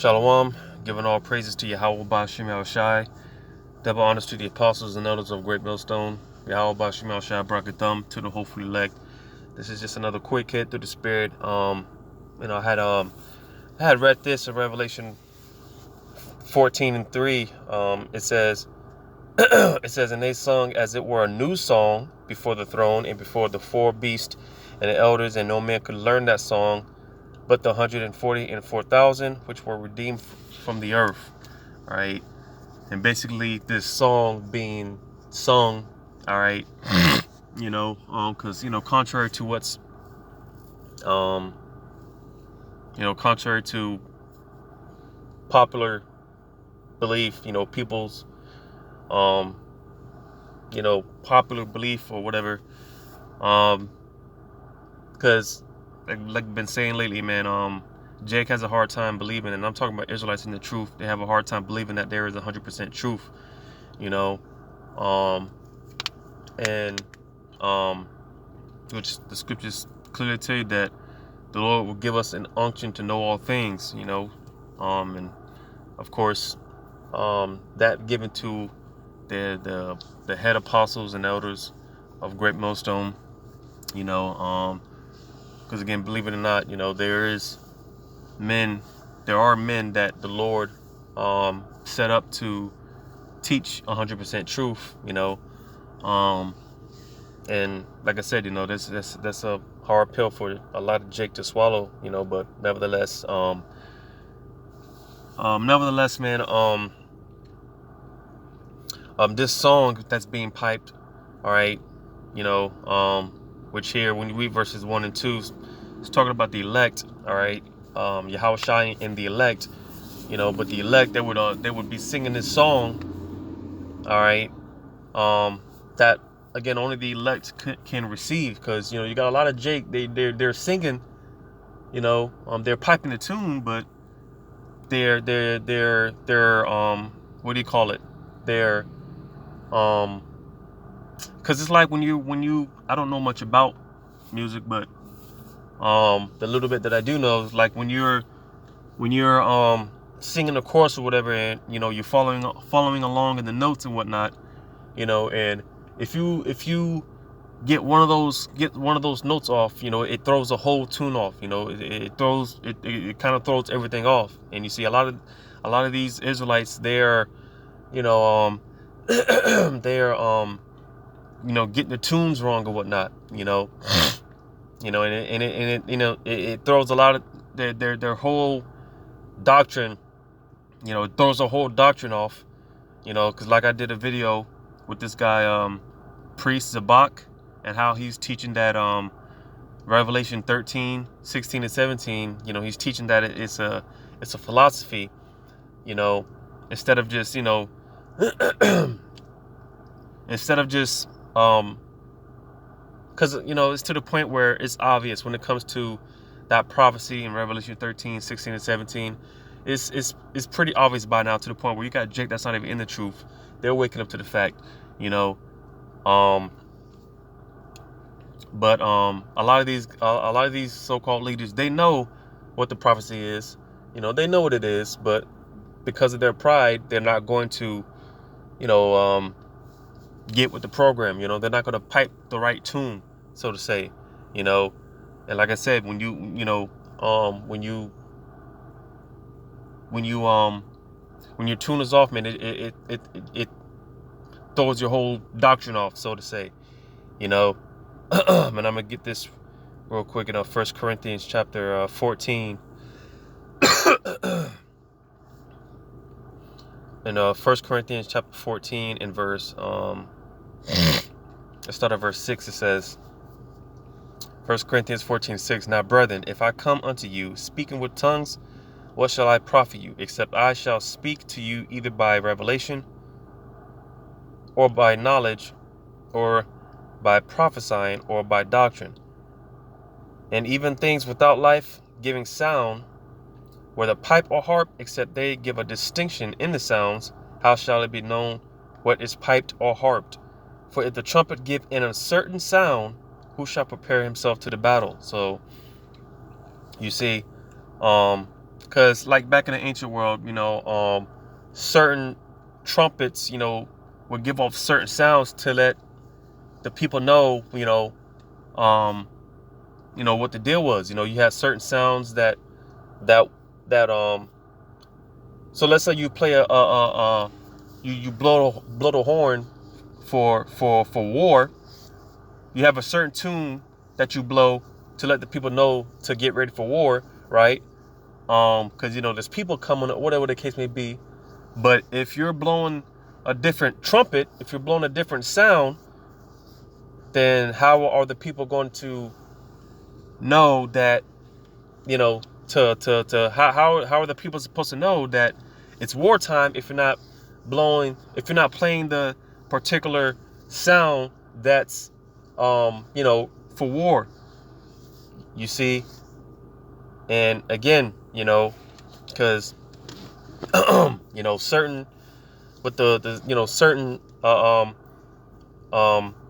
Shalom, giving all praises to Yahweh Bashim Yahushai, double honors to the apostles and elders of Great Millstone, Yahweh Bashim Yahushai, Brakathum, to the hopefully elect. This is just another quick hit through the Spirit. I had read this in Revelation 14:3. It says, and they sung as it were a new song before the throne and before the four beasts and the elders, and no man could learn that song but the 144,000 which were redeemed from the earth. All right. And basically this song being sung, all right, because contrary to what's contrary to popular belief, people's popular belief or whatever, because like I've been saying lately, man, Jake has a hard time believing, and I'm talking about Israelites in the truth. They have a hard time believing that there is 100% truth, which the scriptures clearly tell you that the Lord will give us an unction to know all things, and of course, that given to the head apostles and elders of Great Millstone, because again, believe it or not, there are men that the Lord set up to teach 100% truth, and like I said, that's a hard pill for a lot of Jake to swallow, but nevertheless, man, this song that's being piped, all right, which here when you read verses 1 and 2, it's talking about the elect, all right, Yahushua and the elect, but the elect, they would be singing this song, all right, that again only the elect can receive, because you got a lot of Jake, they're singing, they're piping the tune, but they're what do you call it? They're because it's like when you I don't know much about music, but the little bit that I do know is like when you're singing a chorus or whatever, and you're following along in the notes and whatnot, and if you get one of those notes off, it throws the whole tune off. It kind of throws everything off. And you see a lot of these Israelites, they're they're getting the tunes wrong or whatnot, it throws a lot of their whole doctrine, it throws the whole doctrine off, because like I did a video with this guy, Priest Zabak, and how he's teaching that Revelation 13, 16 and 17, he's teaching that it's a philosophy, instead of just because it's to the point where it's obvious when it comes to that prophecy in Revelation 13, 16 and 17. It's pretty obvious by now, to the point where you got Jake that's not even in the truth. They're waking up to the fact, but a lot of these so-called leaders, they know what the prophecy is, they know what it is, but because of their pride, they're not going to get with the program. They're not going to pipe the right tune, so to say, and like I said, when your tune is off, man, it throws your whole doctrine off, so to say, and I'm gonna get this real quick in 1 Corinthians chapter 14. In 1 Corinthians chapter 14 in verse let's start at verse 6. It says, 1 Corinthians 14:6, now brethren, if I come unto you speaking with tongues, what shall I profit you, except I shall speak to you either by revelation, or by knowledge, or by prophesying, or by doctrine? And even things without life, giving sound, whether pipe or harp, except they give a distinction in the sounds, how shall it be known what is piped or harped? For if the trumpet give an uncertain sound, who shall prepare himself to the battle? So you see, Because like back in the ancient world, certain trumpets, would give off certain sounds to let the people know, what the deal was. You had certain sounds that that. So let's say you play you blow the horn for war. You have a certain tune that you blow to let the people know to get ready for war, right? Because there's people coming, whatever the case may be. But if you're blowing a different trumpet, if you're blowing a different sound, then how are the people going to know that, how are the people supposed to know that it's wartime if you're not playing the particular sound that's for war, you see? And again, because certain with the certain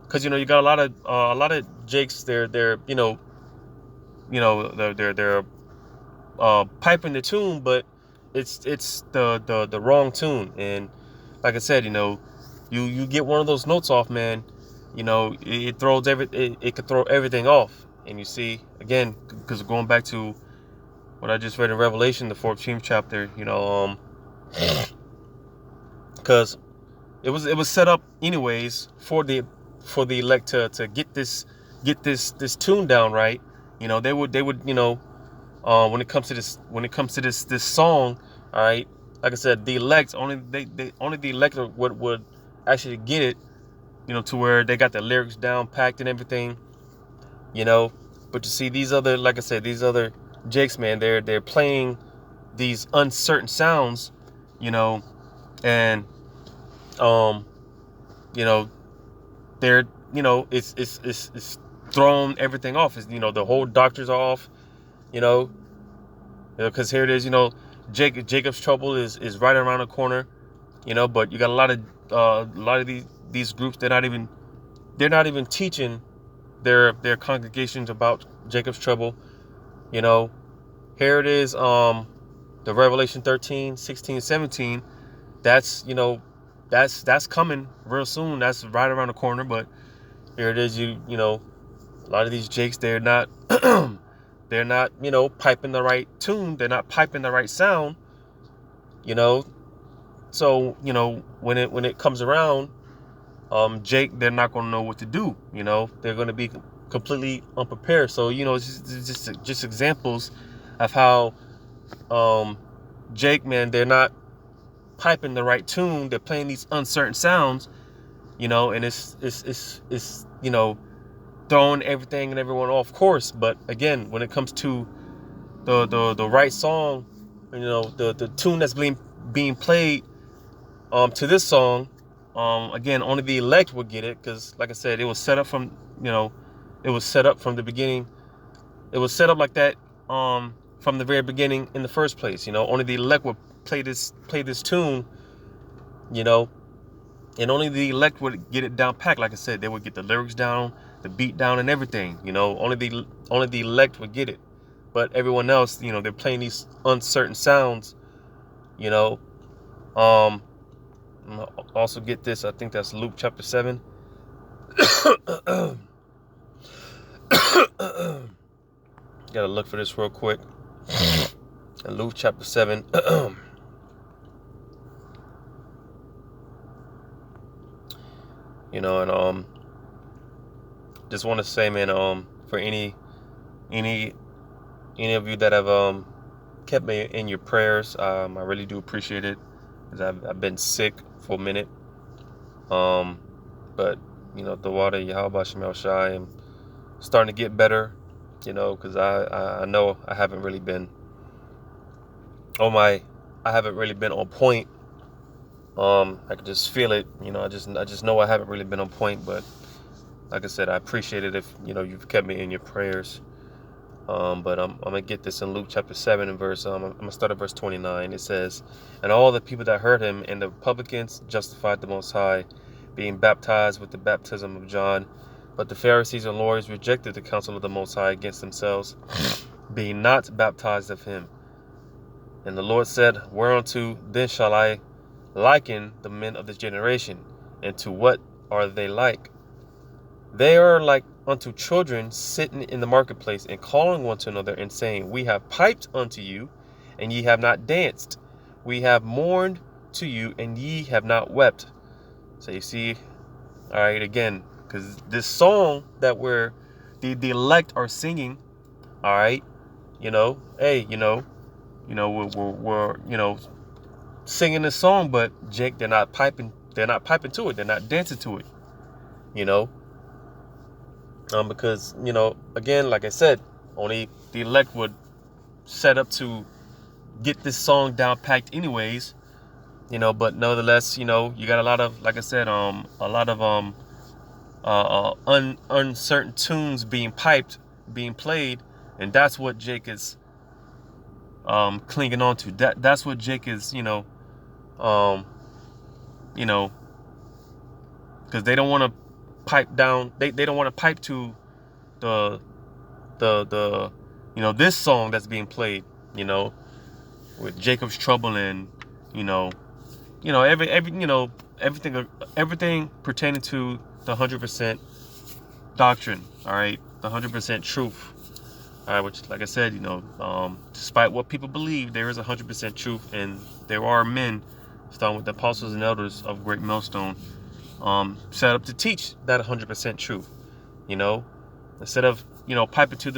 because you got a lot of jakes, they're they're piping the tune, but it's the wrong tune. And like I said, you get one of those notes off, man, it throws it could throw everything off. And you see, again, because going back to what I just read in Revelation, the 14th chapter, because it was set up anyways for the elect to get this tune down right. They would when it comes to this song, all right, like I said, the elect only the elect would actually get it, to where they got the lyrics down packed and everything, but you see these other, like I said, these other jakes, man, they're playing these uncertain sounds, and they're it's thrown everything off. It's, the whole doctor's off, because here it is, Jacob's trouble is right around the corner, but you got a lot of these groups, they're not even teaching their congregations about Jacob's trouble. Here it is, the Revelation 13, 16, 17. That's that's coming real soon. That's right around the corner. But here it is, a lot of these jakes, they're not they're not piping the right tune, they're not piping the right sound, so when it comes around, Jake, they're not going to know what to do. They're going to be completely unprepared. So it's just examples of how Jake, man, they're not piping the right tune. They're playing these uncertain sounds, and it's throwing everything and everyone off course. But again, when it comes to the right song, the tune that's being played to this song, again, only the elect would get it, because like I said, it was set up from the beginning. It was set up like that from the very beginning in the first place. Only the elect would play this tune, and only the elect would get it down packed. Like I said, they would get the lyrics down, the beat down, and everything. Only the elect would get it. But everyone else, they're playing these uncertain sounds. Also get this. I think that's Luke chapter 7. Gotta look for this real quick. In Luke chapter 7. And just want to say, man, for any of you that have kept me in your prayers, I really do appreciate it, because I've been sick for a minute, but the water, Yahweh Shemel Shai, I'm starting to get better, because I know I haven't really been I haven't really been on point. I can just feel it, I just know I haven't really been on point. But like I said, I appreciate it if you've kept me in your prayers. But I'm gonna get this in Luke chapter 7 and verse. I'm gonna start at verse 29. It says, "And all the people that heard him and the publicans justified the Most High, being baptized with the baptism of John. But the Pharisees and lawyers rejected the counsel of the Most High against themselves, being not baptized of him. And the Lord said, whereunto then shall I liken the men of this generation? And to what are they like? They are like unto children sitting in the marketplace and calling one to another and saying, we have piped unto you, and ye have not danced. We have mourned to you, and ye have not wept. So you see, all right, again, because this song that the elect are singing, all right, hey, we're singing this song, but Jake, they're not piping to it, they're not dancing to it, because again, like I said, only the elect would set up to get this song down packed anyways, but nevertheless, you got a lot of, like I said, a lot of uncertain tunes being played, and that's what Jake is clinging on to. That's what Jake is, because they don't want to pipe down. They don't want to pipe to the this song that's being played, with Jacob's trouble and everything pertaining to the 100% doctrine. All right, the 100% truth. All right, which, like I said, despite what people believe, there is 100% truth, and there are men, starting with the apostles and elders of Great Millstone, set up to teach that 100% truth. Instead of piping to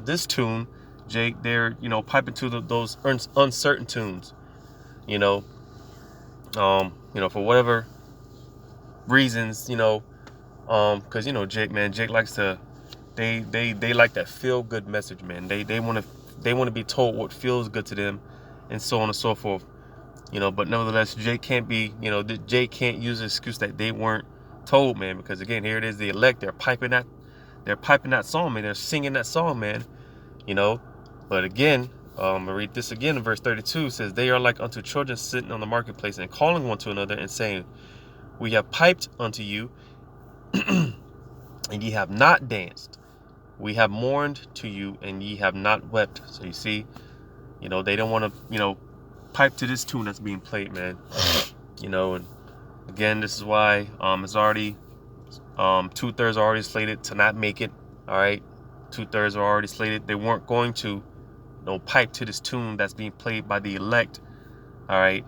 this tune, Jake, they're piping to those uncertain tunes. For whatever reasons, because Jake likes to. They like that feel good message, man. They want to be told what feels good to them, and so on and so forth. But nevertheless, Jake can't use the excuse that they weren't told, man, because again, here it is, the elect, they're piping that song, man. They're singing that song, man. But again, I read this again in verse 32. It says, they are like unto children sitting on the marketplace and calling one to another and saying, we have piped unto you, and ye have not danced. We have mourned to you, and ye have not wept. So you see, they don't want to, pipe to this tune that's being played, man. And again, this is why it's already 2/3 are already slated to not make it. All right, 2/3 are already slated. They weren't going to pipe to this tune that's being played by the elect. All right,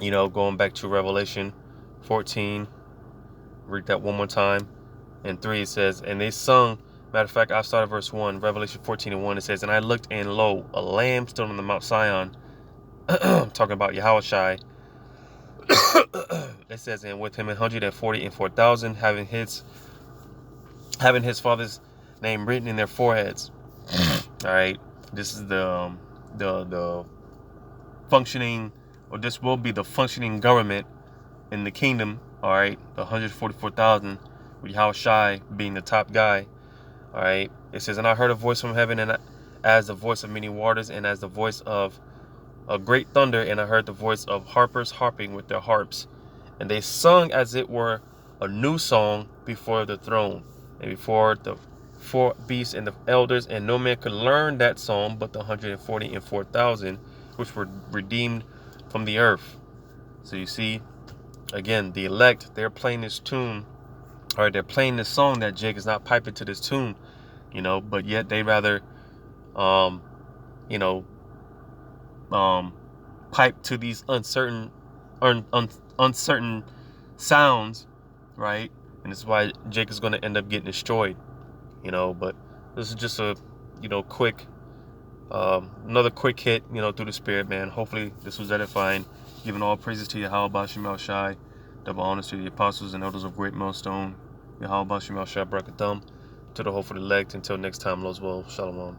going back to Revelation 14, read that one more time. And 3, it says, and they sung. Matter of fact, I'll start at verse 1. Revelation 14:1, it says, and I looked, and lo, a lamb stood on the Mount Sion. Talking about Yawakal. It says, and with him 144,000, having his father's name written in their foreheads. All right, this is the functioning, or this will be the functioning government in the kingdom. All right, the 144,000, with Yawakal being the top guy. All right, it says, and I heard a voice from heaven, and as the voice of many waters, and as the voice of a great thunder, and I heard the voice of harpers harping with their harps, and they sung as it were a new song before the throne, and before the 4 beasts and the elders, and no man could learn that song but the 144,000 which were redeemed from the earth. So you see, again, the elect, they're playing this tune, or they're playing this song that Jake is not piping to this tune, but yet they rather pipe to these uncertain sounds, right? And this is why Jake is going to end up getting destroyed, but this is just a quick another quick hit through the spirit, man. Hopefully this was edifying. Giving all praises to Yahweh Shemel Shai, double honors to the apostles and elders of Great Millstone, Yahweh Shemel Shai Brakathum, to the hopeful elect. Until next time, Lord's will, Shalom.